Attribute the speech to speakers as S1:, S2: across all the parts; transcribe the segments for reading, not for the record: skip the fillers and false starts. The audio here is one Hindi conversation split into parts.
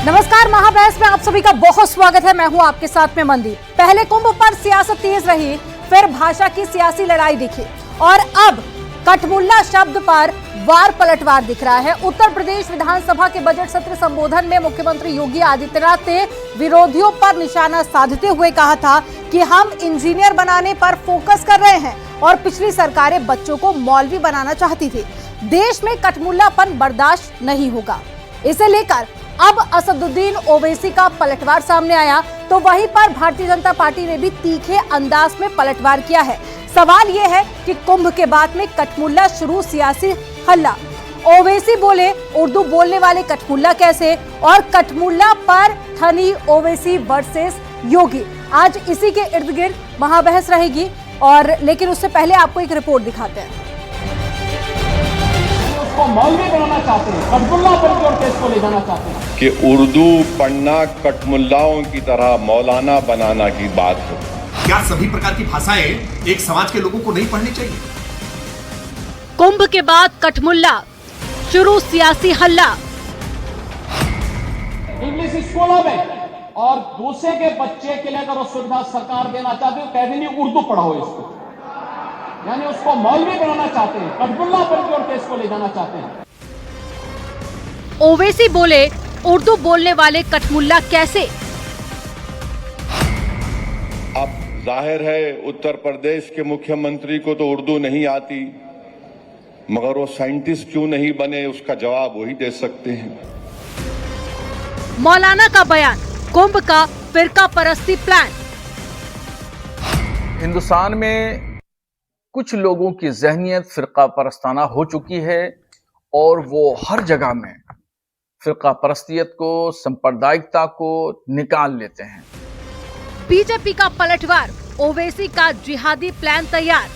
S1: नमस्कार, महाबहस में आप सभी का बहुत स्वागत है। मैं हूं आपके साथ में मंदी। पहले कुंभ पर सियासत तेज रही, फिर भाषा की सियासी लड़ाई दिखी और अब कठमुल्ला शब्द पर वार पलटवार दिख रहा है। उत्तर प्रदेश विधानसभा के बजट सत्र संबोधन में मुख्यमंत्री योगी आदित्यनाथ ने विरोधियों पर निशाना साधते हुए कहा था कि हम इंजीनियर बनाने पर फोकस कर रहे हैं और पिछली सरकारें बच्चों को मौलवी बनाना चाहती थी। देश में कठमुल्लापन बर्दाश्त नहीं होगा। इसे लेकर अब असदुद्दीन ओवैसी का पलटवार सामने आया तो वहीं पर भारतीय जनता पार्टी ने भी तीखे अंदाज में पलटवार किया है। सवाल यह है कि कुंभ के बाद में कठमुल्ला शुरू सियासी हल्ला। ओवैसी बोले उर्दू बोलने वाले कठमुल्ला कैसे, और कठमुल्ला पर थनी ओवैसी वर्सेस योगी। आज इसी के इर्द गिर्द महाबहस रहेगी और लेकिन उससे पहले आपको एक रिपोर्ट दिखाते हैं।
S2: उसको मौलवी बनाना चाहते हैं, कठमुल्ला बन के इसको ले जाना चाहते हैं
S3: कि उर्दू पढ़ना कठमुल्लाओं की तरह मौलाना बनाना की बात है।
S4: क्या सभी प्रकार की भाषाएं एक समाज के लोगों को नहीं पढ़नी चाहिए?
S1: कुंभ के बाद कठमुल्ला शुरू सियासी हल्ला।
S2: इंग्लिश स्कूलों में और दूसरे के बच्चे के लिए अगर वो सुविधा सरकार देना चाहती है, कह देनी उर्दू पढ़ाओ इसको, यानी उसको मौलवी बनाना चाहते हैं, कठमुल्ला बन के इसको ले जाना चाहते हैं।
S1: ओवैसी बोले उर्दू बोलने वाले कठमुल्ला कैसे।
S3: अब जाहिर है उत्तर प्रदेश के मुख्यमंत्री को तो उर्दू नहीं आती, मगर वो साइंटिस्ट क्यों नहीं बने, उसका जवाब वही दे सकते हैं।
S1: मौलाना का बयान, कुंभ का फिरका परस्ती प्लान।
S5: हिंदुस्तान में कुछ लोगों की ज़हनियत फिरका परस्ताना हो चुकी है और वो हर जगह में फिरका परस्तियत को, सांप्रदायिकता को निकाल लेते हैं।
S1: बीजेपी का पलटवार, ओवैसी का जिहादी प्लान तैयार।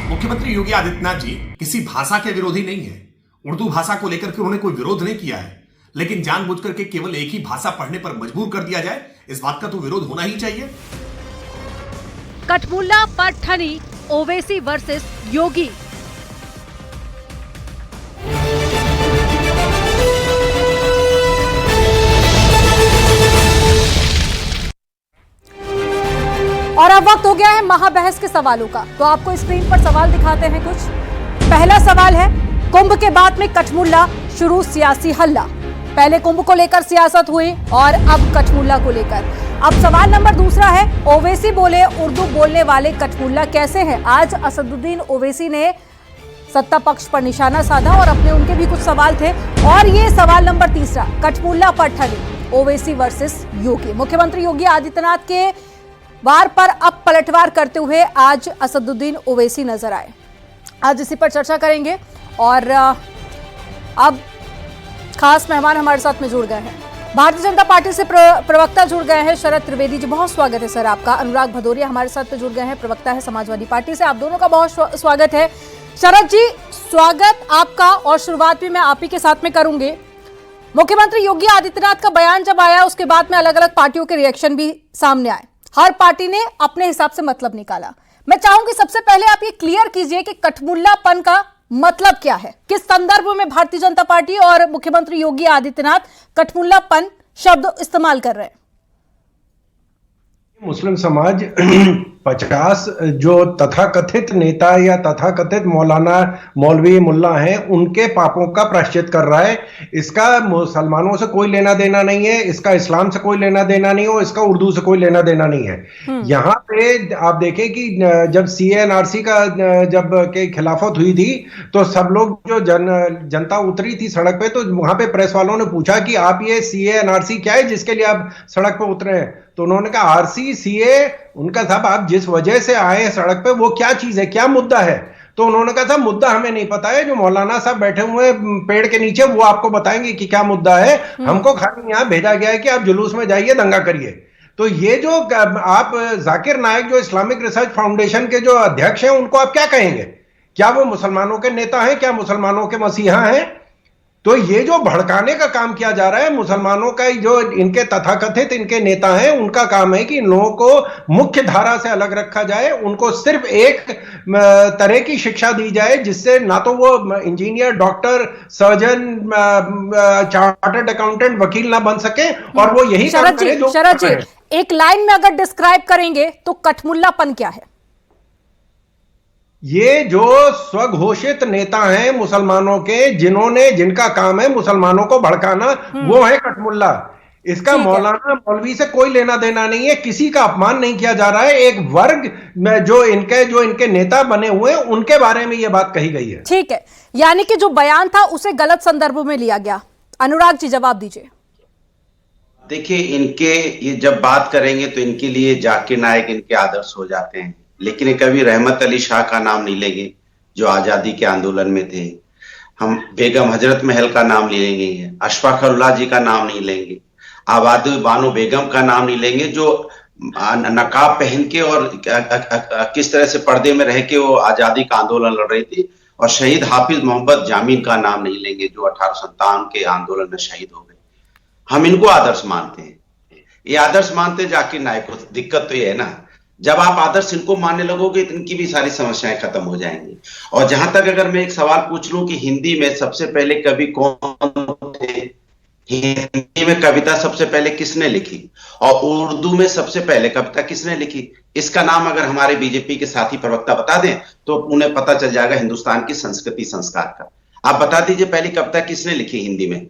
S4: मुख्यमंत्री योगी आदित्यनाथ जी किसी भाषा के विरोधी नहीं है। उर्दू भाषा को लेकर के उन्होंने कोई विरोध नहीं किया है, लेकिन जानबूझकर के केवल एक ही भाषा पढ़ने पर मजबूर कर दिया जाए, इस बात का तो विरोध होना ही चाहिए।
S1: कठमुल्ला पर ठनी ओवैसी वर्सेस योगी। और अब वक्त हो गया है महाबहस के सवालों का, तो आपको स्क्रीन पर सवाल दिखाते हैं कुछ। पहला सवाल है, कुंभ के बाद में कठमुल्ला शुरू सियासी हल्ला। पहले कुंभ को लेकर सियासत हुई और अब कठमुल्ला को लेकर। अब सवाल नंबर दूसरा है, ओवैसी बोले उर्दू बोलने वाले कठमुल्ला कैसे हैं। आज असदुद्दीन ओवैसी ने सत्ता पक्ष पर निशाना साधा और अपने उनके भी कुछ सवाल थे। और ये सवाल नंबर तीसरा, कठमुल्ला पर ठनी ओवैसी वर्सेस योगी। मुख्यमंत्री योगी आदित्यनाथ के वार पर अब पलटवार करते हुए आज असदुद्दीन ओवैसी नजर आए। आज इसी पर चर्चा करेंगे और अब खास मेहमान हमारे साथ में जुड़ गए हैं। भारतीय जनता पार्टी से प्रवक्ता जुड़ गए हैं शरद त्रिवेदी जी, बहुत स्वागत है सर आपका। अनुराग भदौरिया हमारे साथ में जुड़ गए हैं, प्रवक्ता है समाजवादी पार्टी से। आप दोनों का बहुत स्वागत है। शरद जी, स्वागत आपका और शुरुआत भी मैं आप ही के साथ में करूंगी। मुख्यमंत्री योगी आदित्यनाथ का बयान जब आया उसके बाद में अलग अलग पार्टियों के रिएक्शन भी सामने आए। हर पार्टी ने अपने हिसाब से मतलब निकाला। मैं चाहूंगी सबसे पहले आप ये क्लियर कीजिए कि कठमुल्लापन का मतलब क्या है, किस संदर्भ में भारतीय जनता पार्टी और मुख्यमंत्री योगी आदित्यनाथ कठमुल्लापन शब्द इस्तेमाल कर रहे हैं।
S6: मुस्लिम समाज 50 जो तथाकथित नेता या तथाकथित मौलाना मौलवी मुल्ला हैं, उनके पापों का प्रायश्चित कर रहा है। इसका मुसलमानों से कोई लेना देना नहीं है, इसका इस्लाम से कोई लेना देना नहीं है, इसका उर्दू से कोई लेना देना नहीं है। यहाँ पे आप देखें कि जब CA/NRC का जब के खिलाफत हुई थी तो सब लोग जो जनता उतरी थी सड़क पे, तो वहां पे प्रेस वालों ने पूछा कि आप ये CA/NRC क्या है जिसके लिए आप सड़क पे उतरे हैं। तो उन्होंने कहा RC CA, उनका साहब आप जिस वजह से आए हैं सड़क पे वो क्या चीज है, क्या मुद्दा है। तो उन्होंने कहा था मुद्दा हमें नहीं पता है, जो मौलाना साहब बैठे हुए हैं पेड़ के नीचे वो आपको बताएंगे कि क्या मुद्दा है। हमको खाली यहाँ भेजा गया है कि आप जुलूस में जाइए, दंगा करिए। तो ये जो आप जाकिर नायक जो इस्लामिक रिसर्च फाउंडेशन के जो अध्यक्ष हैं, उनको आप क्या कहेंगे? क्या वो मुसलमानों के नेता हैं? क्या मुसलमानों के मसीहा हैं? तो ये जो भड़काने का काम किया जा रहा है मुसलमानों का, जो इनके तथाकथित इनके नेता हैं, उनका काम है कि इन लोगों को मुख्य धारा से अलग रखा जाए, उनको सिर्फ एक तरह की शिक्षा दी जाए जिससे ना तो वो engineer, doctor, surgeon, chartered accountant, वकील ना बन सके, और वो यही काम करे जो
S1: शरद जी, एक लाइन में अगर डिस्क्राइब करेंगे तो कठमुल्लापन क्या है?
S6: ये जो स्वघोषित नेता हैं मुसलमानों के, जिनका काम है मुसलमानों को भड़काना, वो है कठमुल्ला। इसका मौलाना मौलवी से कोई लेना देना नहीं है, किसी का अपमान नहीं किया जा रहा है। एक वर्ग में जो इनके नेता बने हुए हैं उनके बारे में ये बात कही गई है।
S1: ठीक है, यानी कि जो बयान था उसे गलत संदर्भ में लिया गया। अनुराग जी जवाब दीजिए।
S7: देखिए, इनके ये जब बात करेंगे तो इनके लिए जाकिर नायक इनके आदर्श हो जाते हैं, लेकिन कभी रहमत अली शाह का नाम नहीं लेंगे जो आजादी के आंदोलन में थे। हम बेगम हजरत महल का नाम नहीं लेंगे, अशफाक उल्लाह जी का नाम नहीं लेंगे, आबादी बानो बेगम का नाम नहीं लेंगे जो नकाब पहन के और किस तरह से पर्दे में रह के वो आजादी का आंदोलन लड़ रही थी, और शहीद हाफिज मोहम्मद जामीन का नाम नहीं लेंगे जो 1857 के आंदोलन में शहीद हो गए। हम इनको आदर्श मानते हैं, ये आदर्श मानते हैं जाकिर नायक को। दिक्कत तो ये है ना, जब आप आदर्श इनको मानने लगोगे तो इनकी भी सारी समस्याएं खत्म हो जाएंगी। और जहां तक अगर मैं एक सवाल पूछ लूं कि हिंदी में सबसे पहले कवि कौन थे, हिंदी में कविता सबसे पहले किसने लिखी, और उर्दू में सबसे पहले कविता किसने लिखी, इसका नाम अगर हमारे बीजेपी के साथी प्रवक्ता बता दें तो उन्हें पता चल जाएगा हिंदुस्तान की संस्कृति संस्कार का। आप बता दीजिए पहली कविता किसने लिखी हिंदी में।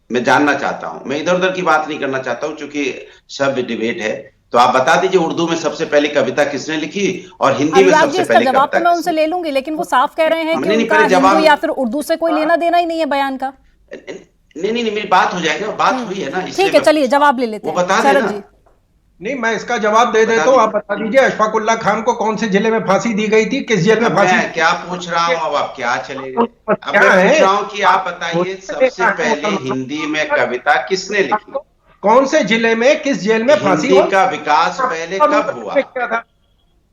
S7: मैं जानना चाहता हूं, मैं इधर उधर की बात नहीं करना चाहता हूं क्योंकि सब डिबेट है। तो आप बता दीजिए उर्दू में सबसे पहली कविता किसने लिखी और हिंदी में सबसे पहली कविता।
S1: जवाब तो मैं उनसे ले लूंगी, लेकिन वो साफ कह रहे हैं कि उनका हिंदू या फिर उर्दू से कोई लेना देना ही नहीं है बयान का।
S7: नहीं, मेरी बात हो जाएगा, बात हुई है ना।
S1: ठीक है, चलिए जवाब ले लेते हैं।
S7: बता देना।
S6: नहीं, मैं इसका जवाब दे देता हूँ। आप बता दीजिए अशफाक उल्लाह खान को कौन से जिले में फांसी दी गई थी, किस जेल में फांसी?
S7: मैं क्या पूछ रहा हूँ, अब आप क्या चलेगा? अब मैं पूछ रहा हूँ कि आप बताइए सबसे पहले हिंदी में कविता किसने लिखी,
S6: कौन से जिले में, किस जेल में फांसी?
S7: हिंदी का विकास पहले कब हुआ?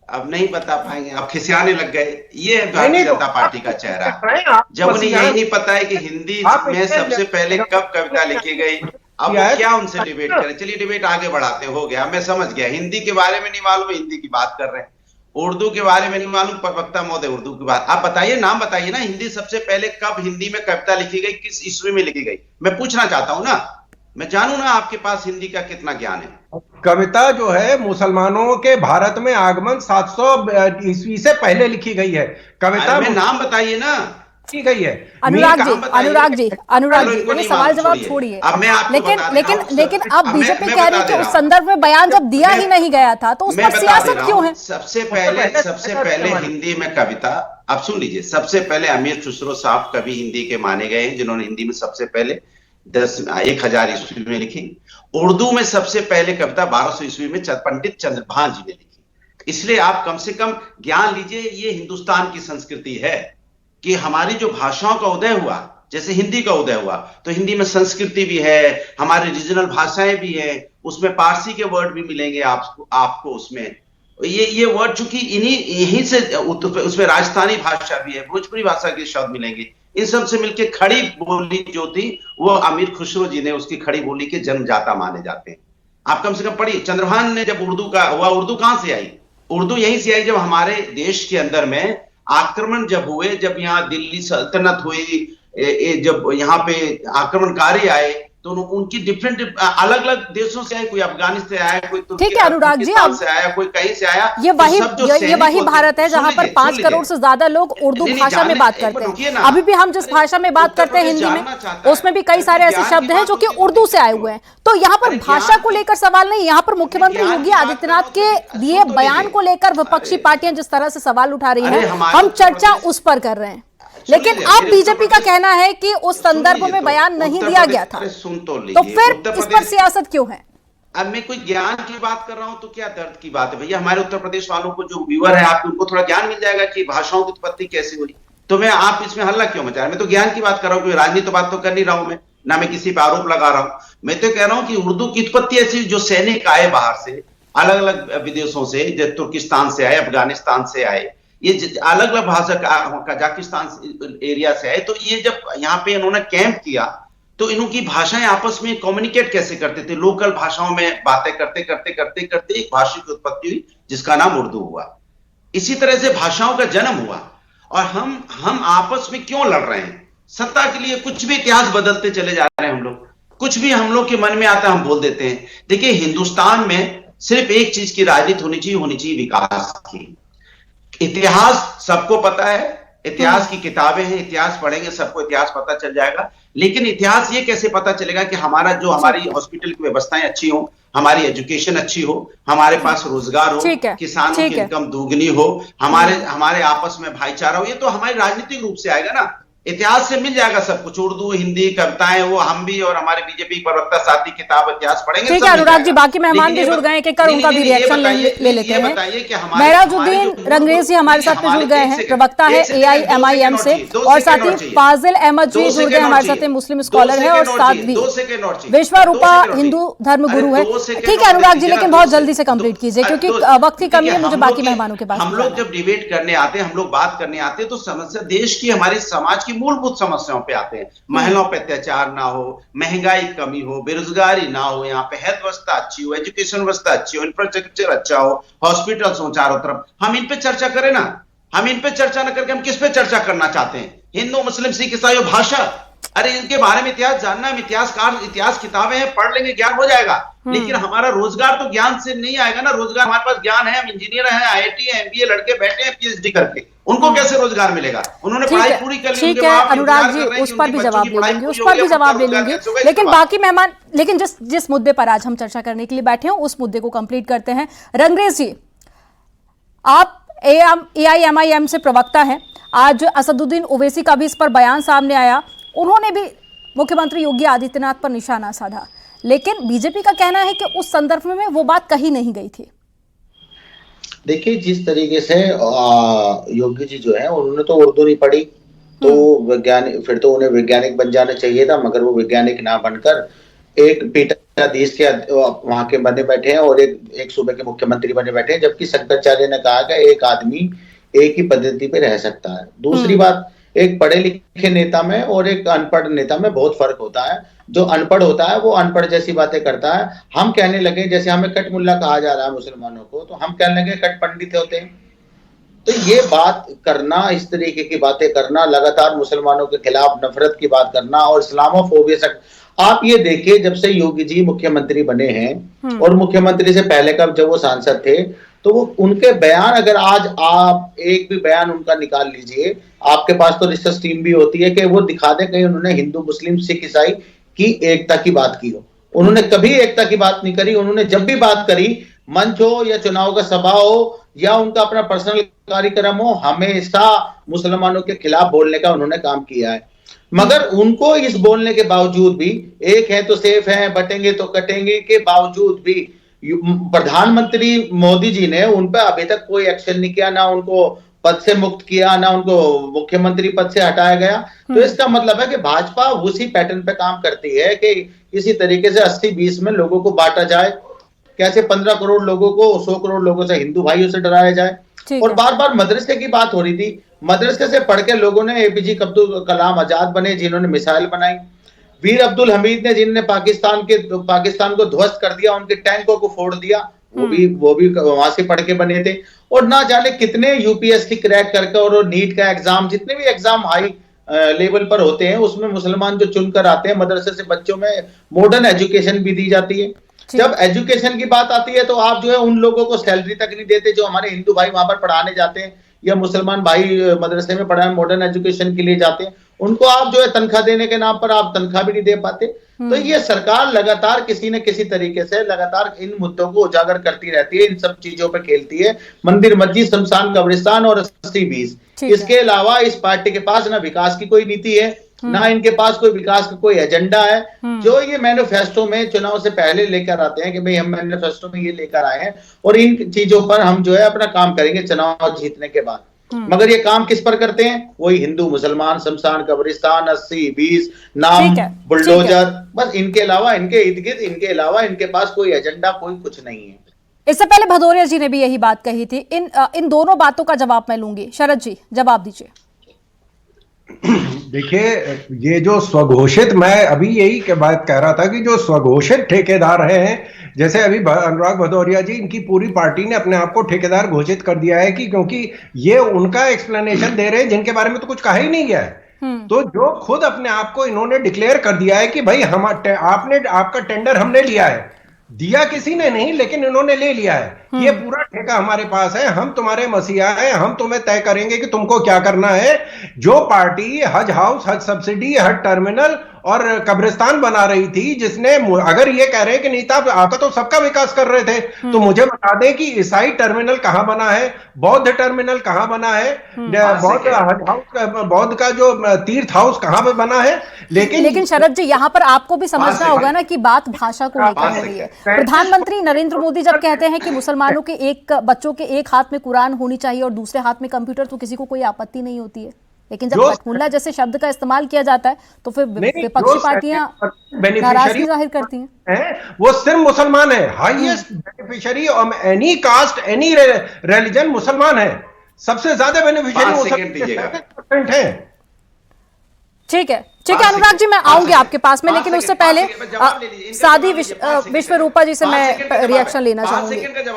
S7: अब नहीं बता पाएंगे, अब खिसियाने लग गए। ये भारतीय जनता पार्टी का चेहरा, जब उन्हें यही नहीं पता है कि हिंदी में सबसे पहले कब कविता लिखी गई। अब वो क्या उनसे डिबेट करें? चलिए डिबेट आगे बढ़ाते, हो गया, मैं समझ गया। हिंदी के बारे में नहीं मालूम, हिंदी की बात कर रहे हैं। उर्दू के बारे में नहीं मालूम, प्रवक्ता महोदय उर्दू की बात। आप बताइए, नाम बताइए ना, हिंदी सबसे पहले कब हिंदी में कविता लिखी गई, किस ईस्वी में लिखी गई? मैं पूछना चाहता हूं ना, मैं जानू ना आपके पास हिंदी का कितना ज्ञान है।
S6: कविता जो है मुसलमानों के भारत में आगमन 700 ईस्वी से पहले लिखी गई है कविता।
S7: में नाम बताइए ना,
S6: की गई है।
S1: अनुराग जी, ये सवाल जवाब छोड़िए। लेकिन अब बीजेपी कह रही है कि उस संदर्भ में बयान जब दिया ही नहीं गया था तो उस पर सियासत क्यों है?
S7: सबसे पहले हिंदी में कविता, आप सुन लीजिए, सबसे पहले अमीर खुसरो साहब कवि हिंदी के माने गए हैं जिन्होंने हिंदी में सबसे पहले 1000 ईस्वी में लिखी। उर्दू में सबसे पहले कविता 1200 ईस्वी में पंडित चंद्रभान जी ने लिखी। इसलिए आप कम से कम ज्ञान लीजिए, ये हिंदुस्तान की संस्कृति है कि हमारी जो भाषाओं का उदय हुआ, जैसे हिंदी का उदय हुआ तो हिंदी में संस्कृति भी है, हमारे रीजनल भाषाएं भी है, उसमें पारसी के वर्ड भी मिलेंगे आपको उसमें। ये वर्ड चूंकि यहीं से, उसमें राजस्थानी भाषा भी है, भोजपुरी भाषा के शब्द मिलेंगे। इन सब से मिलकर खड़ी बोली जो थी वो अमीर खुसरो जी ने उसकी खड़ी बोली के जन्मदाता माने जाते हैं। आप कम से कम पढ़िए, चंद्रभान ने जब उर्दू का हुआ, उर्दू कहां से आई? उर्दू यहीं से आई जब हमारे देश के अंदर में आक्रमण जब हुए, जब यहाँ दिल्ली सल्तनत हुई, जब यहाँ पे आक्रमणकारी आए तो उनकी डिफरेंट अलग अलग देशों से आए, कोई अफगानिस्तान से आया, कोई
S1: ठीक है अनुराग जी,
S7: से आया, कोई कहीं से आया।
S1: ये वही भारत है जहां पर 5 करोड़ से ज्यादा लोग उर्दू भाषा में बात करते हैं। अभी भी हम जिस भाषा में बात करते हैं हिंदी में, उसमें भी कई सारे ऐसे शब्द हैं जो कि उर्दू से आए हुए हैं। तो यहाँ पर भाषा को लेकर सवाल नहीं, यहाँ पर मुख्यमंत्री योगी आदित्यनाथ के दिए बयान को लेकर विपक्षी पार्टियां जिस तरह से सवाल उठा रही हैं, हम चर्चा उस पर कर रहे हैं। लेकिन अब बीजेपी का कहना है कि उस संदर्भ में बयान नहीं दिया गया था, तो फिर इस पर सियासत क्यों है?
S7: अब मैं कोई ज्ञान की बात कर रहा हूं तो क्या दर्द की बात है भैया? हमारे उत्तर प्रदेश वालों को जो व्यूअर है, आप उनको थोड़ा ज्ञान मिल जाएगा कि भाषाओं की उत्पत्ति कैसे हुई। तो मैं, आप इसमें हल्ला क्यों मचा रहे हैं? मैं तो ज्ञान की बात कर रहा हूँ, राजनीति बात तो कर नहीं रहा हूं मैं, ना मैं किसी पे आरोप लगा रहा हूं। मैं तो कह रहा हूं कि उर्दू की उत्पत्ति ऐसी, जो सैनिक आए बाहर से, अलग अलग विदेशों से, तुर्किस्तान से आए, अफगानिस्तान से आए, ये अलग अलग भाषा कजाकिस्तान एरिया से है। तो ये जब यहाँ पे इन्होंने कैंप किया तो इनकी भाषाएं आपस में कम्युनिकेट कैसे करते थे, लोकल भाषाओं में बातें करते करते करते करते एक भाषा की उत्पत्ति हुई जिसका नाम उर्दू हुआ। इसी तरह से भाषाओं का जन्म हुआ। और हम आपस में क्यों लड़ रहे हैं? सत्ता के लिए। कुछ भी इतिहास बदलते चले जा रहे हैं हम लोग, कुछ भी हम लोग के मन में आता है हम बोल देते हैं। देखिए, हिंदुस्तान में सिर्फ एक चीज की राजनीति होनी चाहिए विकास की। इतिहास सबको पता है, इतिहास की किताबें हैं, इतिहास पढ़ेंगे सबको इतिहास पता चल जाएगा। लेकिन इतिहास ये कैसे पता चलेगा कि हमारी हॉस्पिटल की व्यवस्थाएं अच्छी हो, हमारी एजुकेशन अच्छी हो, हमारे पास रोजगार हो, किसानों की इनकम दुगनी हो, हमारे आपस में भाईचारा हो। ये तो हमारी राजनीतिक रूप से आएगा ना। इतिहास से मिल जाएगा सब कुछ, उर्दू, हिंदी, कविताएं, वो हम भी और हमारे बीजेपी प्रवक्ता साथी किताब इतिहास पढ़ेंगे।
S1: ठीक है अनुराग जी, बाकी मेहमान भी जुड़ गए हैं, उनका भी रिएक्शन ले लेते हैं। महराजुद्दीन रंगरेज जी हमारे साथ जुड़ गए हैं, प्रवक्ता है AIMIM से, और साथ ही फाजिल अहमद जी जुड़ गए हमारे साथ, मुस्लिम स्कॉलर है, और साथ भी विश्वरूपा हिंदू धर्म गुरु है। ठीक है अनुराग जी, लेकिन बहुत जल्दी से कंप्लीट कीजिए क्योंकि वक्त की कमी है, मुझे बाकी मेहमानों के पास।
S7: हम लोग जब डिबेट करने आते हैं, हम लोग बात करने आते हैं तो समस्या देश की, हमारे समाज की मूलभूत समस्याओं पे आते हैं। महिलाओं पे अत्याचार ना हो, महंगाई कमी हो, बेरोजगारी ना हो, यहाँ पे हेल्थ व्यवस्था अच्छी हो, एजुकेशन व्यवस्था अच्छी हो, इंफ्रास्ट्रक्चर अच्छा हो, हॉस्पिटल हो चारों तरफ। हम इन पे चर्चा करें ना। हम इन पे चर्चा न करके हम किस पे चर्चा करना चाहते हैं? हिंदू, मुस्लिम, सिख, ईसाई, भाषा। अरे इनके बारे में इतिहास जानना है, इतिहास किताबें हैं, पढ़ लेंगे, ज्ञान हो जाएगा। लेकिन हमारा रोजगार तो ज्ञान से नहीं आएगा ना। रोजगार, हमारे पास ज्ञान है, हम इंजीनियर हैं, IIT है, MBA लड़के बैठे हैं PhD करके, उनको कैसे रोजगार मिलेगा? उन्होंने पढ़ाई पूरी कर ली।
S1: ठीक है अनुराग जी, उस पर भी जवाब ले लेंगे, लेकिन बाकी मेहमान, लेकिन जिस मुद्दे पर आज हम चर्चा करने के लिए बैठे हैं उस मुद्दे को कंप्लीट करते हैं। रंगरेज जी, आप AIMIM से प्रवक्ता हैं। आज असदुद्दीन ओवैसी का भी इस पर बयान सामने आया, उन्होंने भी मुख्यमंत्री योगी आदित्यनाथ पर निशाना साधा, लेकिन बीजेपी का कहना है कि उस संदर्भ में वो बात कही नहीं गई थी।
S8: देखिए, जिस तरीके से योगी जी जो है उन्होंने तो उर्दू नहीं पढ़ी, तो वैज्ञानिक, फिर तो उन्हें वैज्ञानिक बन जाना चाहिए था, मगर वो वैज्ञानिक ना बनकर एक पीठाधीश के वहां के बने बैठे हैं और एक सूबे के मुख्यमंत्री बने बैठे हैं, जबकि शंकराचार्य ने कहा कि एक आदमी एक ही पद्धति पे रह सकता है। दूसरी बात, एक पढ़े लिखे नेता में और एक अनपढ़ नेता में बहुत फर्क होता है। जो अनपढ़ होता है वो अनपढ़ जैसी बातें करता है। हम कहने लगे, जैसे हमें कट मुल्ला कहा जा रहा है मुसलमानों को, तो हम कहने लगे कट पंडित होते हैं। तो ये बात करना, इस तरीके की बातें करना, लगातार मुसलमानों के खिलाफ नफरत की बात करना और इस्लामोफोबिया, आप ये देखिए, जब से योगी जी मुख्यमंत्री बने हैं और मुख्यमंत्री से पहले का जब वो सांसद थे, तो वो उनके बयान, अगर आज आप एक भी बयान उनका निकाल लीजिए, आपके पास तो रिसर्च टीम भी होती है, कि वो दिखा दे कहीं उन्होंने हिंदू, मुस्लिम, सिख, ईसाई की एकता की बात की हो। उन्होंने कभी एकता की बात नहीं करी। उन्होंने जब भी बात करी, मंच हो या चुनाव का सभा हो या उनका अपना पर्सनल कार्यक्रम हो, हमेशा मुसलमानों के खिलाफ बोलने का उन्होंने काम किया है। मगर उनको इस बोलने के बावजूद भी, एक है तो सेफ है, बटेंगे तो कटेंगे के बावजूद भी प्रधानमंत्री मोदी जी ने उन पर अभी तक कोई एक्शन नहीं किया, ना उनको पद से मुक्त किया, ना उनको मुख्यमंत्री पद से हटाया गया। तो इसका मतलब है कि भाजपा उसी पैटर्न पे काम करती है कि इसी तरीके से 80-20 में लोगों को बांटा जाए, कैसे 15 करोड़ लोगों को 100 करोड़ लोगों से, हिंदू भाइयों से डराया जाए। और बार बार मदरसे की बात हो रही थी। मदरसे से पढ़ के लोगों ने APJ अब्दुल कलाम आजाद बने, जिन्होंने मिसाइल बनाई। वीर अब्दुल हमीद ने, जिन्होंने पाकिस्तान को ध्वस्त कर दिया, उनके टैंकों को फोड़ दिया, वो भी वहां से पढ़ के बने थे। और ना जाने कितने UPSC क्रैक करके, और नीट का एग्जाम, जितने भी एग्जाम हाई लेवल पर होते हैं, उसमें मुसलमान जो चुनकर आते हैं, मदरसे से बच्चों में मॉडर्न एजुकेशन भी दी जाती है। जब एजुकेशन की बात आती है तो आप जो है उन लोगों को सैलरी तक नहीं देते जो हमारे हिंदू भाई वहां पर पढ़ाने जाते हैं, या मुसलमान भाई मदरसे में पढ़ाने, मॉडर्न एजुकेशन के लिए जाते हैं, उनको आप जो है तनख्वाह देने के नाम पर आप तनख्वाह भी नहीं दे पाते। तो ये सरकार लगातार किसी न किसी तरीके से लगातार इन मुद्दों को उजागर करती रहती है, इन सब चीजों पे खेलती है। मंदिर, मस्जिद, शमशान, कब्रिस्तान और 80-20। इसके अलावा इस पार्टी के पास ना विकास की कोई नीति है, ना इनके पास कोई विकास का कोई एजेंडा है। जो ये मैनिफेस्टो में चुनाव से पहले लेकर आते हैं कि भाई हम मैनिफेस्टो में ये लेकर आए हैं और इन चीजों पर हम जो है अपना काम करेंगे चुनाव जीतने के बाद, मगर ये काम किस पर करते हैं? वही हिंदू, मुसलमान, शमशान, कब्रिस्तान, 80-20, नाम, बुलडोजर, बस। इनके अलावा, इनके इर्द गिर्द, इनके अलावा इनके पास कोई एजेंडा, कोई कुछ नहीं है।
S1: इससे पहले भदौरिया जी ने भी यही बात कही थी। इन दोनों बातों का जवाब मैं लूंगी। शरद जी जवाब दीजिए।
S6: देखिए, ये जो स्वघोषित, मैं अभी यही बात कह रहा था कि जो स्वघोषित ठेकेदार हैं, जैसे अभी अनुराग भदौरिया जी, इनकी पूरी पार्टी ने अपने आप को ठेकेदार घोषित कर दिया है कि क्योंकि ये उनका एक्सप्लेनेशन दे रहे हैं जिनके बारे में तो कुछ कहा ही नहीं गया है। तो जो खुद अपने आप को इन्होंने डिक्लेयर कर दिया है कि भाई आपका टेंडर हमने लिया है, दिया किसी ने नहीं लेकिन इन्होंने ले लिया है, ये पूरा ठेका हमारे पास है, हम तुम्हारे मसीहा हैं, हम तुम्हें तय करेंगे कि तुमको क्या करना है। जो पार्टी हज हाउस, हज सब्सिडी, हज टर्मिनल और कब्रिस्तान बना रही थी, जिसने, अगर ये कह रहे हैं कि नेता आका तो सबका विकास कर रहे थे, तो मुझे बता दें कि ईसाई टर्मिनल कहां बना है, बौद्ध टर्मिनल कहां बना है, बौद्ध हज हाउस, बौद्ध का जो तीर्थ हाउस कहां पे बना है। लेकिन
S1: शरद जी, यहाँ पर आपको भी समझना होगा ना कि बात भाषा को लेकर हो रही है। प्रधानमंत्री नरेंद्र मोदी जब कहते हैं कि मुसलमानों के बच्चों के एक हाथ में कुरान होनी चाहिए और दूसरे हाथ में कंप्यूटर, तो किसी को कोई आपत्ति नहीं होती है। लेकिन जब कठमुल्ला जैसे शब्द का इस्तेमाल किया जाता है तो फिर विपक्षी पार्टियां नाराजगी जाहिर करती हैं।
S6: वो सिर्फ मुसलमान है, highest beneficiary of any caste, any religion मुसलमान है, सबसे ज्यादा बेनिफिशियरी है।
S1: ठीक है अनुराग जी, मैं आऊंगी आपके पास में, लेकिन उससे पहले साध्वी विश्वरूपा जी से मैं रिएक्शन लेना चाहूंगी।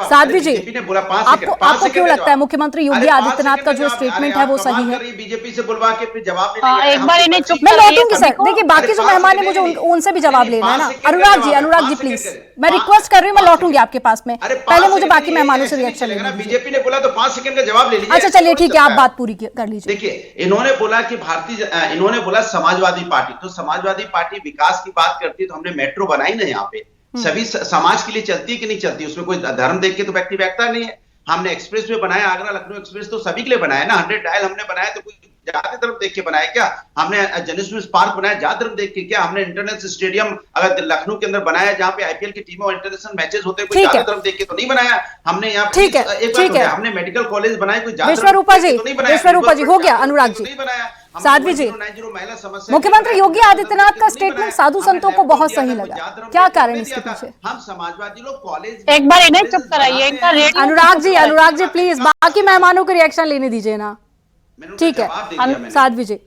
S1: साध्वी जी, आपको क्यों लगता है मुख्यमंत्री योगी आदित्यनाथ का जो स्टेटमेंट है वो सही है?
S8: बीजेपी से बुलवा के फिर जवाब
S1: एक बार इन्हें चुप, मैं लौटूंगी सर। देखिए, बाकी जो मेहमान है मुझे उनसे भी जवाब लेना है ना। अनुराग जी प्लीज, मैं रिक्वेस्ट कर रही हूँ, मैं लौटूंगी आपके पास में, पहले मुझे बाकी मेहमानों से रिएक्शन लेना।
S8: बीजेपी ने बोला तो 5 सेकंड का जवाब ले लीजिए।
S1: अच्छा चलिए ठीक है, आप बात पूरी कर लीजिए।
S8: देखिए, इन्होंने बोला कि इन्होंने बोला समाजवादी पार्टी, तो समाजवादी पार्टी विकास की बात करती है तो हमने मेट्रो बनाई ना यहाँ पे, सभी समाज के लिए चलती है कि नहीं चलती, उसमें कोई धर्म देख के तो व्यक्ति बैठता नहीं है। हमने एक्सप्रेस वे बनाया, आगरा लखनऊ एक्सप्रेस तो सभी के लिए बनाया ना, 100 डायल हमने बनाया तो कोई जाति धर्म देख के बनाया क्या? हमने जनेश्वर पार्क बनाया जाति धर्म देख के क्या? हमने इंटरनेशनल स्टेडियम अगर लखनऊ के अंदर बनाया जहाँ पे आईपीएल की टीमों इंटरनेशनल मैचेस होते हैं, कोई जाति धर्म देख के तो नहीं बनाया हमने। यहाँ पे हमने मेडिकल कॉलेज बनाए, कोई जाति
S1: विश्वरूपा जी हो गया। अनुराग जी, साध्वी जी, मुख्यमंत्री योगी आदित्यनाथ का स्टेटमेंट साधु संतों को बहुत सही लगा, क्या कारण इसके पीछे?
S8: हम समाजवादी लोग कॉलेज,
S1: एक बार इन्हें चुप कराइए। अनुराग जी प्लीज, बाकी मेहमानों को रिएक्शन लेने दीजिए ना। ठीक है साध्वी जी।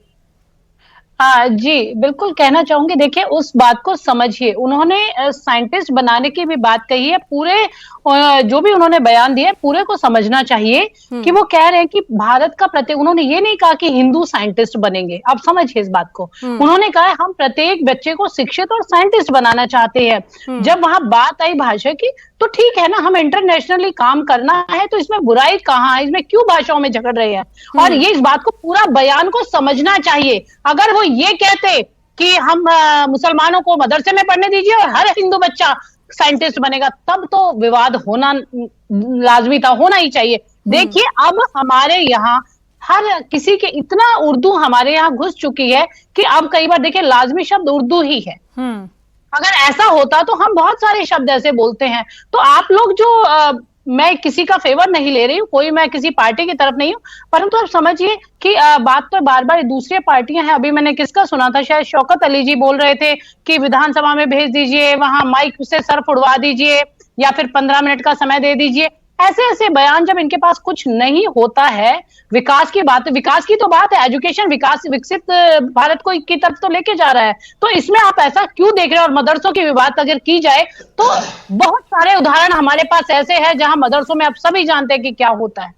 S9: जी बिल्कुल कहना चाहूंगी। देखिए, उस बात को समझिए, उन्होंने साइंटिस्ट बनाने की भी बात कही है, पूरे जो भी उन्होंने बयान दिया है पूरे को समझना चाहिए कि वो कह रहे हैं कि भारत का प्रत्येक, उन्होंने ये नहीं कहा कि हिंदू साइंटिस्ट बनेंगे, आप समझिए इस बात को। उन्होंने कहा हम प्रत्येक बच्चे को शिक्षित और साइंटिस्ट बनाना चाहते हैं। जब वहां बात आई भाषा की, तो ठीक है ना, हम इंटरनेशनली काम करना है तो इसमें बुराई कहाँ है, इसमें क्यों भाषाओं में झगड़ रहे हैं? और ये इस बात को, पूरा बयान को समझना चाहिए। अगर वो ये कहते कि हम मुसलमानों को मदरसे में पढ़ने दीजिए और हर हिंदू बच्चा साइंटिस्ट बनेगा, तब तो विवाद होना लाजमी था, होना ही चाहिए। देखिए, अब हमारे यहाँ हर किसी के इतना उर्दू हमारे यहाँ घुस चुकी है कि अब कई बार देखिए लाजमी शब्द उर्दू ही है। अगर ऐसा होता तो हम बहुत सारे शब्द ऐसे बोलते हैं। तो आप लोग जो मैं किसी का फेवर नहीं ले रही हूँ, कोई मैं किसी पार्टी की तरफ नहीं हूँ, परंतु आप समझिए कि बात तो बार बार दूसरी पार्टियां हैं। अभी मैंने किसका सुना था, शायद शौकत अली जी बोल रहे थे कि विधानसभा में भेज दीजिए, वहां माइक से सर्फ उड़वा दीजिए या फिर 15 मिनट का समय दे दीजिए। ऐसे ऐसे बयान, जब इनके पास कुछ नहीं होता है, विकास की बात, विकास की तो बात है, एजुकेशन विकास, विकसित भारत को की तरफ तो लेके जा रहा है, तो इसमें आप ऐसा क्यों देख रहे हैं? और मदरसों की भी बात अगर की जाए तो बहुत सारे उदाहरण हमारे पास ऐसे हैं जहां मदरसों में आप सभी जानते हैं कि क्या होता है।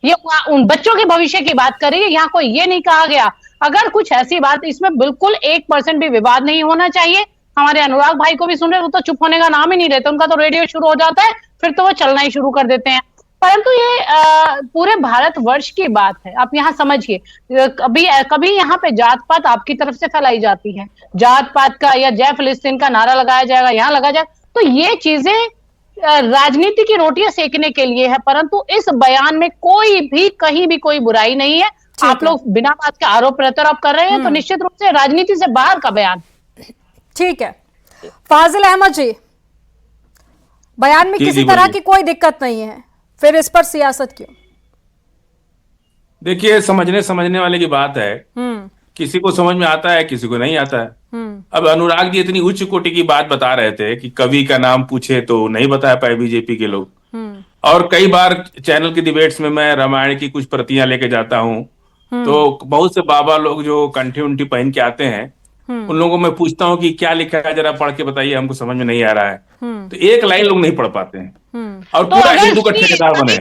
S9: ये उन बच्चों के भविष्य की बात करिए, यहाँ कोई ये नहीं कहा गया। अगर कुछ ऐसी बात, इसमें बिल्कुल 1% भी विवाद नहीं होना चाहिए। हमारे अनुराग भाई को भी सुन रहे, वो तो चुप होने का नाम ही नहीं लेते, उनका तो रेडियो शुरू हो जाता है फिर तो वो चलना ही शुरू कर देते हैं। परंतु ये पूरे भारतवर्ष की बात है, आप यहाँ समझिए। कभी यहाँ पे जात पात आपकी तरफ से फैलाई जाती है, जात पात का या जय फिलिस्तीन का नारा लगाया जाएगा, यहाँ लगाया जाएगा, तो ये चीजें राजनीति की रोटियां सेकने के लिए है। परंतु इस बयान में कोई भी कहीं भी कोई बुराई नहीं है। आप लोग बिना बात के आरोप प्रत्यारोप कर रहे हैं, तो निश्चित रूप से राजनीति से बाहर का बयान।
S1: ठीक है, फाजिल अहमद जी, बयान में किसी तरह की कोई दिक्कत नहीं है, फिर इस पर सियासत क्यों?
S10: देखिए, समझने वाले की बात है। किसी को समझ में आता है, किसी को नहीं आता है। अब अनुराग जी इतनी उच्च कोटि की बात बता रहे थे कि कवि का नाम पूछे तो नहीं बता पाए बीजेपी के लोग, और कई बार चैनल की डिबेट्स में मैं रामायण की कुछ प्रतियां लेके जाता हूँ, तो बहुत से बाबा लोग जो कंठी उंठी पहन के आते हैं, उन लोगों को मैं पूछता हूँ कि क्या लिखा है, जरा पढ़ के बताइए, हमको समझ में नहीं आ रहा है। तो एक लाइन लोग नहीं पढ़ पाते हैं और
S9: तो
S10: पूरा
S9: अगर
S10: हिंदू का ठेकेदार बने।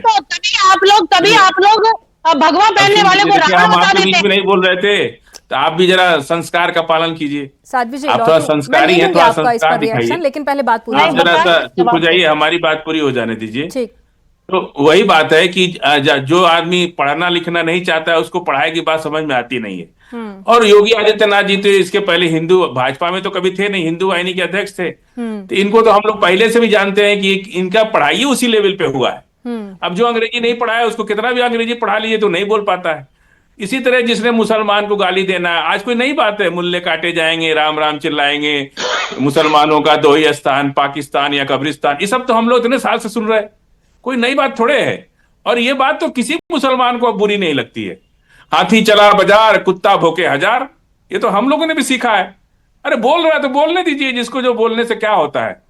S9: तभी आप लोग भगवा पहनने वाले को
S10: देखिए,
S9: रावण
S10: हम
S9: बता
S10: आपके
S9: देते
S10: बीच में नहीं बोल रहे थे, तो आप भी जरा संस्कार का पालन कीजिए।
S1: साध्वी जी,
S10: आप थोड़ा संस्कारी हैं, थोड़ा संस्कार दिखाइए।
S1: लेकिन पहले बात पूरी
S10: आप जरा सा चुप हो जाइए, हमारी बात पूरी हो जाने दीजिए।
S1: ठीक।
S10: तो वही बात है कि जो आदमी पढ़ना लिखना नहीं चाहता है, उसको पढ़ाई की बात समझ में आती नहीं है। और योगी आदित्यनाथ जी तो इसके पहले हिंदू, भाजपा में तो कभी थे नहीं, हिंदू वाहिनी के अध्यक्ष थे। तो इनको तो हम लोग पहले से भी जानते हैं कि इनका पढ़ाई उसी लेवल पे हुआ है। अब जो अंग्रेजी नहीं पढ़ा है, उसको कितना भी अंग्रेजी पढ़ा लीजिए तो नहीं बोल पाता है। इसी तरह जिसने मुसलमान को गाली देना है, आज कोई नई बात है, मुल्ले काटे जाएंगे, राम राम चिल्लाएंगे, मुसलमानों का दो ही स्थान, पाकिस्तान या कब्रिस्तान, ये सब तो हम लोग इतने साल से सुन रहे हैं, कोई नई बात थोड़े है। और ये बात तो किसी मुसलमान को अब बुरी नहीं लगती है। हाथी चला बाजार, कुत्ता भौंके हजार, ये तो हम लोगों ने भी सीखा है। अरे बोल रहा है तो बोलने दीजिए, जिसको जो बोलने से क्या होता है।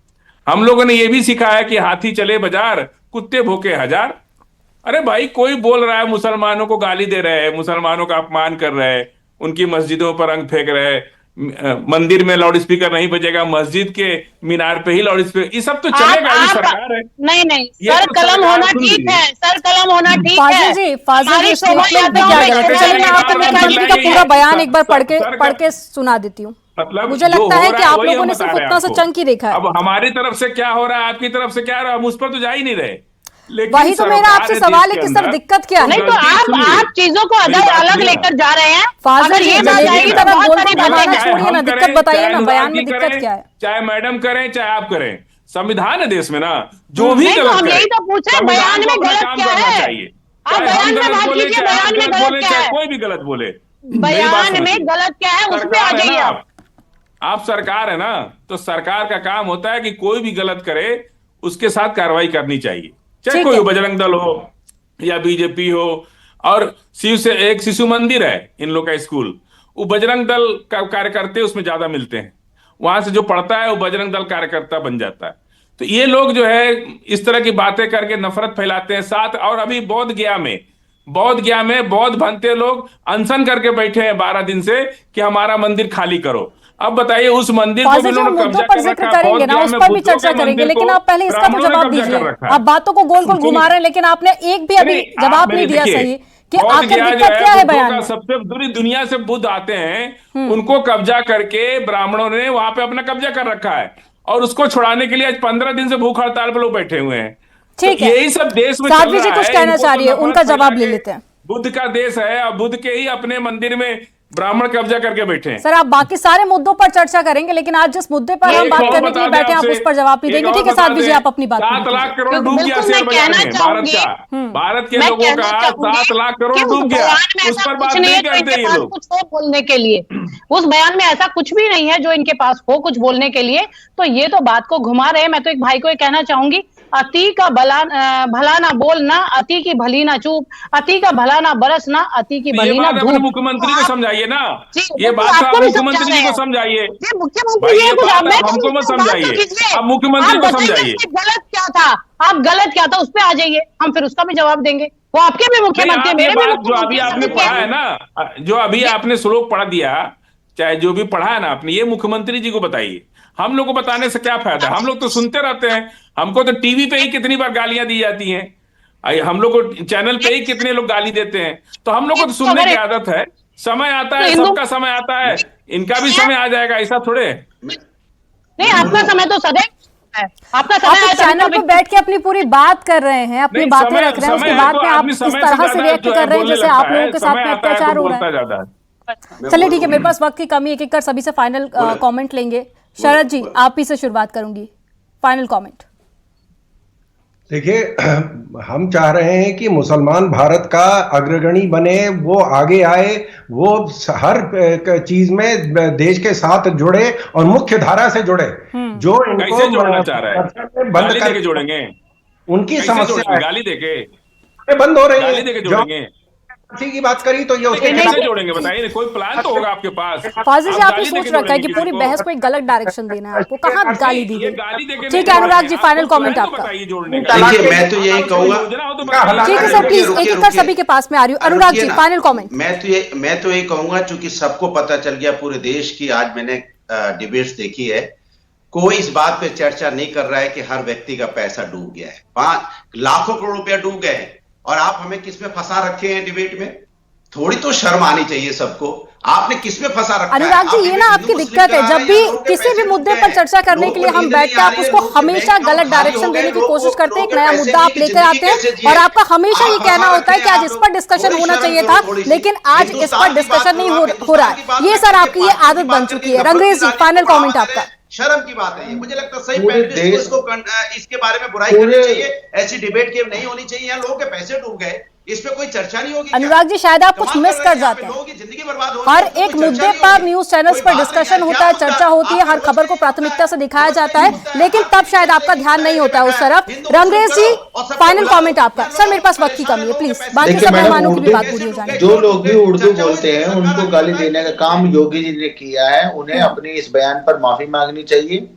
S10: हम लोगों ने ये भी सीखा है कि हाथी चले बाजार, कुत्ते भौंके हजार। अरे भाई, कोई बोल रहा है, मुसलमानों को गाली दे रहे हैं, मुसलमानों का अपमान कर रहे हैं, उनकी मस्जिदों पर रंग फेंक रहे हैं, मंदिर में लाउड स्पीकर नहीं बजेगा, मस्जिद के मीनार पे ही लाउड स्पीकर, ये सब तो चलेगा, ये सरकार है।
S9: नहीं सर, कलम होना ठीक है, सर कलम होना ठीक है।
S1: फाजिल जी चलिए, मैं आपको मुख्यमंत्री का पूरा बयान एक बार पढ़ के सुना देती हूँ।
S10: मतलब
S1: मुझे लगता है कि आप लोगों ने सिर्फ उतना सा चंक ही देखा है।
S10: अब हमारी तरफ से क्या हो रहा है, आपकी तरफ से क्या हो रहा है, हम उस पर तो जा ही नहीं रहे।
S1: वही तो मेरा आपसे सवाल है कि सर दिक्कत क्या है?
S9: नहीं तो आप चीजों को अलग लेकर जा रहे हैं।
S1: फाजिल जी, जलेबी की तरह बोल बनाना छोड़िए ना, दिक्कत बताइए ना, बयान में दिक्कत क्या है?
S10: चाहे मैडम करें चाहे आप करें, संविधान है देश में ना, जो भी गलत
S9: करे, यही तो पूछे, बयान में गलत क्या है?
S10: चाहिए,
S9: आप बयान में बात कीजिए, बयान में गलत क्या है?
S10: कोई भी गलत बोले,
S9: बयान में गलत क्या है, उसमें आ जाइए
S10: आप सरकार है ना, तो सरकार का काम होता है कि कोई भी गलत करे उसके साथ कार्रवाई करनी चाहिए, चाहे कोई बजरंग दल हो या बीजेपी हो। और एक शिशु मंदिर है इन लोग का स्कूल, वो बजरंग दल का कार्यकर्ता उसमें ज्यादा मिलते हैं, वहां से जो पढ़ता है वो बजरंग दल कार्यकर्ता बन जाता है। तो ये लोग जो है इस तरह की बातें करके नफरत फैलाते हैं साथ। और अभी बोध गया में बौद्ध भंते लोग अनशन करके बैठे हैं 12 दिन से कि हमारा मंदिर खाली करो। अब बताइए, उस मंदिर को भी उन्होंने कब्जा
S1: पर जिक्र करेंगे ना, उस पर भी चर्चा करेंगे, लेकिन आप पहले इसका तो जवाब दीजिए। आप बातों को गोल गोल घुमा रहे हैं, लेकिन आपने एक भी अभी जवाब नहीं दिया सही कि आखिर दिक्कत क्या है बयान में।
S10: सबसे दूरी दुनिया से बुद्ध आते हैं, उनको कब्जा करके ब्राह्मणों ने वहां पे अपना कब्जा कर रखा है, और उसको छुड़ाने के लिए आज 15 दिन से भूख हड़ताल पर लोग बैठे हुए हैं।
S1: ठीक है,
S10: यही सब देश में
S1: साध्वी जी कुछ कहना चाह रही है, उनका जवाब ले लेते हैं।
S10: बुद्ध का देश है, अब बुद्ध के ही अपने मंदिर में ब्राह्मण कब्जा करके बैठे हैं।
S1: सर, आप बाकी सारे मुद्दों पर चर्चा करेंगे, लेकिन आज जिस मुद्दे पर हम बात करने के लिए बैठे हैं, आप उस पर जवाब नहीं देंगे। ठीक है साध्वी जी, आप अपनी बात
S10: 7 लाख करोड़ डूब गया शेयर बाजार में, भारत के लोगों का 7 लाख करोड़ डूब गया, उस पर बात नहीं करते ये लोग।
S9: कुछ हो बोलने के लिए, उस बयान में ऐसा कुछ भी नहीं है जो इनके पास हो कुछ बोलने के लिए, तो ये तो बात को घुमा रहे हैं। मैं तो एक भाई को ये कहना चाहूंगी, अति का भला ना बोलना, अति की भली ना चूप, अति का भला ना बरसना, अति की भली ना धूप।
S10: मुख्यमंत्री को समझाइए ना, ये बात आप मुख्यमंत्री जी को समझाइए।
S9: मुख्यमंत्री
S10: हमको मत समझाइए, आप मुख्यमंत्री को समझाइए।
S9: गलत क्या था, आप गलत क्या था उस पर आ जाइए, हम फिर उसका भी जवाब देंगे। वो आपके भी मुख्यमंत्री, मेरे भी मुख्यमंत्री।
S10: जो अभी आपने पढ़ा है ना, जो अभी आपने श्लोक पढ़ा दिया, चाहे जो भी पढ़ा है ना आपने, ये मुख्यमंत्री जी को बताइए। हम लोग को बताने से क्या फायदा, हम लोग तो सुनते रहते हैं। हमको तो टीवी पे ही कितनी बार गालियां दी जाती हैं, हम लोग को चैनल पे ही कितने लोग गाली देते हैं। तो हम लोग को तो सुनने की आदत है। समय आता है, सबका समय आता है, इनका भी समय आ जाएगा, ऐसा थोड़े।
S9: नहीं, आपका समय तो सदैव है, आपका समय
S1: चैनल पे बैठ के अपनी पूरी बात कर रहे हैं, अपनी बातें रख रहे हैं, उसके बाद में आप इस तरह से रिएक्ट कर रहे हैं जैसे आप लोगों के साथ में अत्याचार हो रहा है। चलिए ठीक है, मेरे पास वक्त की कमी, एक एक कर सभी से फाइनल कमेंट लेंगे। शरद जी, आप ही से शुरुआत करूंगी, फाइनल कमेंट।
S6: देखिए, हम चाह रहे हैं कि मुसलमान भारत का अग्रगणी बने, वो आगे आए, वो हर चीज में देश के साथ जुड़े और मुख्य धारा से जुड़े। जो इनको
S10: जोड़ना चाह रहा है,
S6: बंद करके
S10: जोड़ेंगे,
S6: उनकी समस्या
S10: गाली देके
S6: बंद हो रही
S10: है, गाली देके जोड़ेंगे।
S6: की बात करी तो ये उसके
S10: कैसे जोड़ेंगे बताइए, कोई प्लान तो होगा आपके पास।
S1: फाजिल जी,
S10: आप
S1: आपने
S10: गाली
S1: सोच
S10: देके
S1: रखा है कि
S10: जोड़ेंगे
S1: पूरी
S10: किसी
S1: बहस
S10: को?
S1: को एक गलत डायरेक्शन देना है आपको, कहाँ गाली दी
S10: ये
S1: गई?
S10: गाली देके
S1: ठीक
S10: नहीं
S1: है अनुराग जी,
S10: आप
S1: फाइनल
S10: कुछ
S1: कमेंट
S10: प्लान तो
S1: आपका।
S10: बताइए जोड़ने का।
S7: देखिए मैं तो यही कहूंगा,
S10: योजना हो तो बताइए।
S1: ठीक है सर, प्लीज एक एक कर सभी के पास में आ रही हूँ। Anurag ji, final comment.
S7: मैं तो यही कहूंगा, चूंकि सबको पता चल गया पूरे देश की, आज मैंने डिबेट्स देखी है, कोई इस बात पे चर्चा नहीं कर रहा है कि हर व्यक्ति का पैसा डूब गया है, 5 लाखों करोड़ रुपया डूब गए हैं, और आप हमें किसमें फंसा रखे हैं डिबेट में? थोड़ी तो शर्म आनी चाहिए सबको। आपने किसमें फंसा रखा है?
S1: अनुराग जी, ये ना आपकी दिक्कत है, जब भी किसी भी मुद्दे पर चर्चा करने के लिए हम बैठते हैं, आप उसको हमेशा गलत डायरेक्शन देने की कोशिश करते हैं। एक नया मुद्दा आप लेकर आते हैं और आपका हमेशा ये कहना होता है कि आज इस पर डिस्कशन होना चाहिए था, लेकिन आज इस पर डिस्कशन नहीं हो रहा है। ये सर आपकी ये आदत बन चुकी है। रंगरेज जी, फाइनल कमेंट आपका।
S7: शर्म की बात है ये, मुझे लगता है सही पैनलिस्ट को इसके बारे में बुराई करनी चाहिए, ऐसी डिबेट के नहीं होनी चाहिए। यहाँ लोगों के पैसे डूब गए, इस पे कोई चर्चा नहीं होगी।
S1: अनुराग जी, शायद आप कुछ मिस कर जाते हैं।
S7: लोगों की जिंदगी बर्बाद हो
S1: हर एक मुद्दे पर न्यूज चैनल्स पर डिस्कशन होता है, चर्चा होती है, हर खबर को प्राथमिकता से दिखाया जाता है, लेकिन तब शायद आपका ध्यान नहीं होता है उस तरफ। रंगरेज जी, फाइनल कमेंट आपका। सर मेरे पास वक्त की कमी है, प्लीज बाकी सब मेहमानों की भी बात पूरी हो जाए।
S8: जो लोग भी उर्दू बोलते हैं उनको गाली देने का काम योगी जी ने किया है, उन्हें अपनी इस बयान पर माफी मांगनी चाहिए।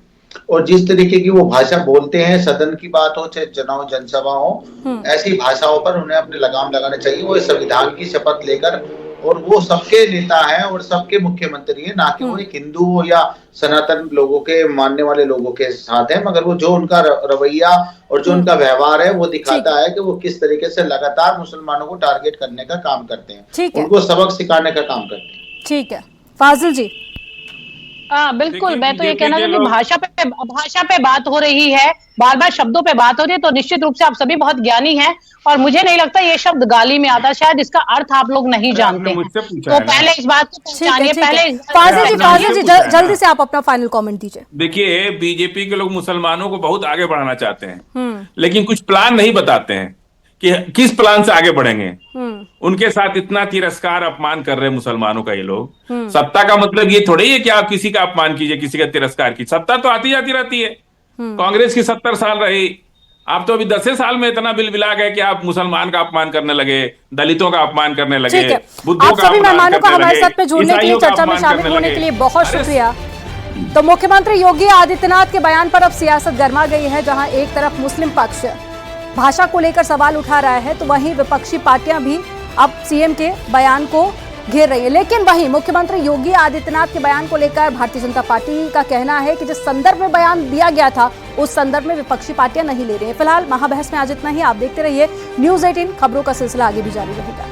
S8: और जिस तरीके की वो भाषा बोलते हैं, सदन की बात हो चाहे चुनाव जनसभा हो, ऐसी भाषाओं पर उन्हें अपने लगाम लगाने चाहिए। वो संविधान की शपथ लेकर, और वो सबके नेता हैं और सबके मुख्यमंत्री हैं, ना कि वो एक हिंदू हो या सनातन लोगों के मानने वाले लोगों के साथ है, मगर वो जो उनका रवैया और जो उनका व्यवहार है वो दिखाता है कि वो किस तरीके से लगातार मुसलमानों को टारगेट करने का काम करते हैं, उनको सबक सिखाने का काम करते हैं।
S1: ठीक है, फाजिल जी।
S9: हाँ बिल्कुल, मैं तो ये कहना चाहूंगी, भाषा पे बात हो रही है, बार बार शब्दों पे बात हो रही है, तो निश्चित रूप से आप सभी बहुत ज्ञानी हैं, और मुझे नहीं लगता ये शब्द गाली में आता, शायद इसका अर्थ आप लोग नहीं जानते हैं। तो पहले इस बात को पहचानिए। पहले
S1: फाजिल जी, जल्दी से आप अपना फाइनल कमेंट दीजिए।
S10: देखिए, बीजेपी के लोग मुसलमानों को बहुत आगे बढ़ाना चाहते हैं, लेकिन कुछ प्लान नहीं बताते हैं कि किस प्लान से आगे बढ़ेंगे। उनके साथ इतना तिरस्कार अपमान कर रहे हैं मुसलमानों का ये लोग। सत्ता का मतलब ये थोड़ी है कि आप किसी का अपमान कीजिए, किसी का तिरस्कार कीजिए। सत्ता तो आती जाती रहती है। कांग्रेस की 70 साल रही, आप तो अभी 10 साल में इतना बिलबिला गए कि आप मुसलमान का अपमान करने लगे, दलितों का अपमान करने लगे, बुद्धों का
S1: सभी मेहमानों का हमारे साथ में जुड़ने के लिए, चर्चा में शामिल होने के लिए बहुत शुक्रिया। तो मुख्यमंत्री योगी आदित्यनाथ के बयान पर अब सियासत गर्मा गई है, जहां एक तरफ मुस्लिम पक्ष भाषा को लेकर सवाल उठा रहा है, तो वहीं विपक्षी पार्टियां भी अब सीएम के बयान को घेर रही है। लेकिन वहीं मुख्यमंत्री योगी आदित्यनाथ के बयान को लेकर भारतीय जनता पार्टी का कहना है कि जिस संदर्भ में बयान दिया गया था, उस संदर्भ में विपक्षी पार्टियां नहीं ले रही हैं। फिलहाल महाबहस में आज इतना ही। आप देखते रहिए News 18, खबरों का सिलसिला आगे भी जारी रहेगा।